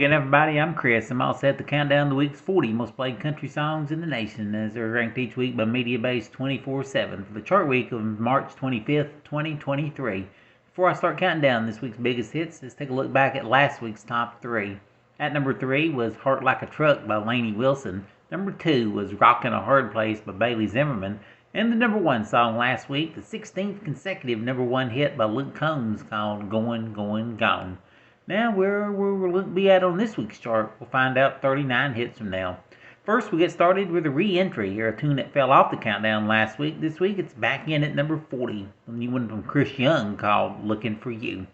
again, everybody. I'm Chris. I'm all set to count down the week's 40 most played country songs in the nation as they're ranked each week by MediaBase 24/7 for the chart week of March 25th, 2023. Before I start counting down this week's biggest hits, let's take a look back at last week's top three. At number 3 was Heart Like a Truck by Lainey Wilson. Number 2 was Rockin' a Hard Place by Bailey Zimmerman. And the number 1 song last week, the 16th consecutive number 1 hit by Luke Combs called Goin', Goin', Gone. Now, where we'll be at on this week's chart, we'll find out 39 hits from now. First, we get started with a re-entry, or a tune that fell off the countdown last week. This week, it's back in at number 40, a new one from Chris Young called Looking For You.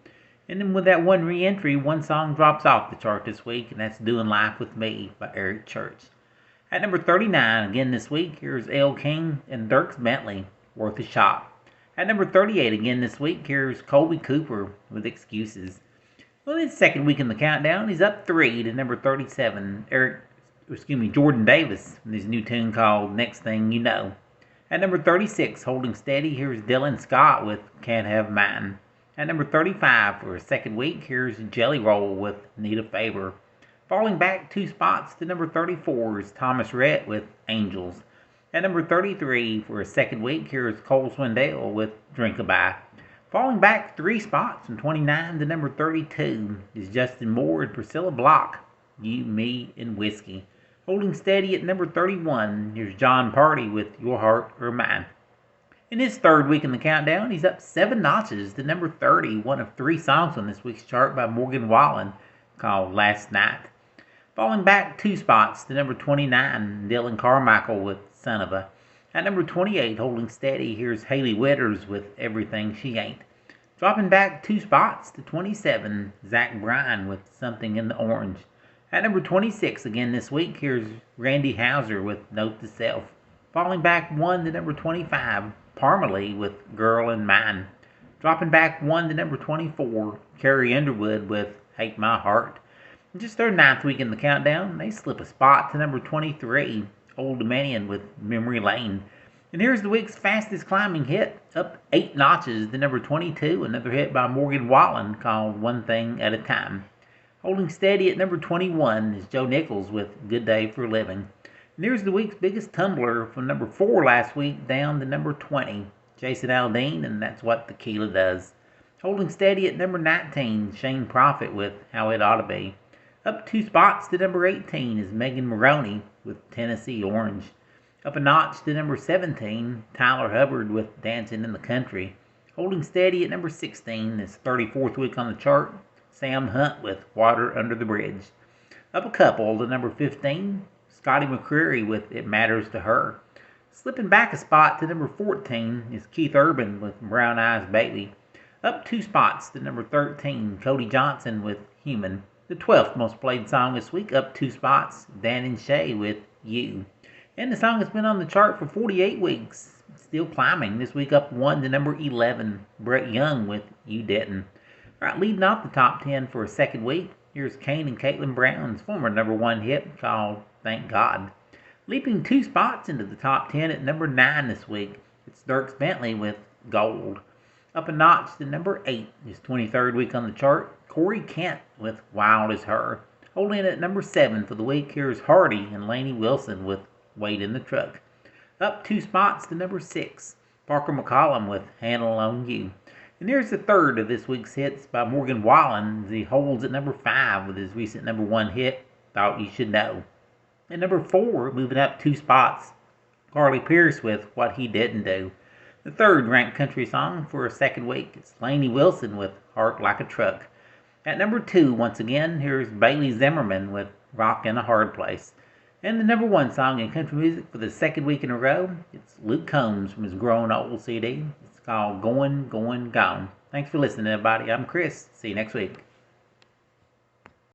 And then with that one re-entry, one song drops off the chart this week, and that's Doing Life With Me by Eric Church. At number 39, again this week, here's Elle King and Dierks Bentley, Worth a Shot. At number 38, again this week, here's Colby Cooper with Excuses. Well, his second week in the countdown, he's up 3 to number 37. Jordan Davis, with his new tune called Next Thing You Know. At number 36, holding steady, here's Dylan Scott with Can't Have Mine. At number 35, for his second week, here's Jelly Roll with Need a Favor. Falling back 2 spots to number 34 is Thomas Rhett with Angels. At number 33, for his second week, here's Cole Swindell with Drink-A-Bye. Falling back 3 spots from 29 to number 32 is Justin Moore and Priscilla Block, You, Me, and Whiskey. Holding steady at number 31, here's John Party with Your Heart or Mine. In his third week in the countdown, he's up 7 notches to number 30, one of 3 songs on this week's chart by Morgan Wallen called Last Night. Falling back 2 spots to number 29, Dylan Carmichael with Son of a. At number 28, holding steady, here's Hailey Whitters with Everything She Ain't. Dropping back 2 spots to 27, Zach Bryan with Something in the Orange. At number 26, again this week, here's Randy Houser with Note to Self. Falling back 1 to number 25, Parmalee with Girl in Mine. Dropping back 1 to number 24, Carrie Underwood with Hate My Heart. In just their 9th week in the countdown, they slip a spot to number 23, Old Dominion with Memory Lane. And here's the week's fastest climbing hit, up 8 notches to number 22, another hit by Morgan Wallen called One Thing at a Time. Holding steady at number 21 is Joe Nichols with Good Day for Living. And here's the week's biggest tumbler from number 4 last week down to number 20, Jason Aldean, and That's What Tequila Does. Holding steady at number 19, Shane Prophet with How It Ought to Be. Up 2 spots to number 18 is Megan Moroney with Tennessee Orange. Up a notch to number 17, Tyler Hubbard with Dancing in the Country. Holding steady at number 16 is 34th week on the chart, Sam Hunt with Water Under the Bridge. Up a couple to number 15, Scotty McCreery with It Matters to Her. Slipping back a spot to number 14 is Keith Urban with Brown Eyes Baby. Up 2 spots to number 13, Cody Johnson with Human. The 12th most played song this week, up 2 spots, Dan and Shay with You. And the song has been on the chart for 48 weeks, still climbing. This week up 1 to number 11, Brett Young with You Didn't. Alright, leading off the top 10 for a second week, here's Kane and Caitlin Brown's former number 1 hit called Thank God. Leaping 2 spots into the top 10 at number 9 this week, it's Dierks Bentley with Gold. Up a notch to number 8, his 23rd week on the chart, Corey Kent with Wild as Her. Holding it at number 7 for the week, here's Hardy and Lainey Wilson with Wait in the Truck. Up 2 spots to number 6, Parker McCollum with Handle on You. And here's the third of this week's hits by Morgan Wallen as he holds at number 5 with his recent number 1 hit, Thought You Should Know. At number 4, moving up 2 spots, Carly Pearce with What He Didn't Do. The third ranked country song for a second week, it's Lainey Wilson with Heart Like a Truck. At number 2, once again, here's Bailey Zimmerman with Rock in a Hard Place. And the number 1 song in country music for the second week in a row, it's Luke Combs from his Growing Old CD. It's called Goin', Goin', Gone. Thanks for listening, everybody. I'm Chris. See you next week.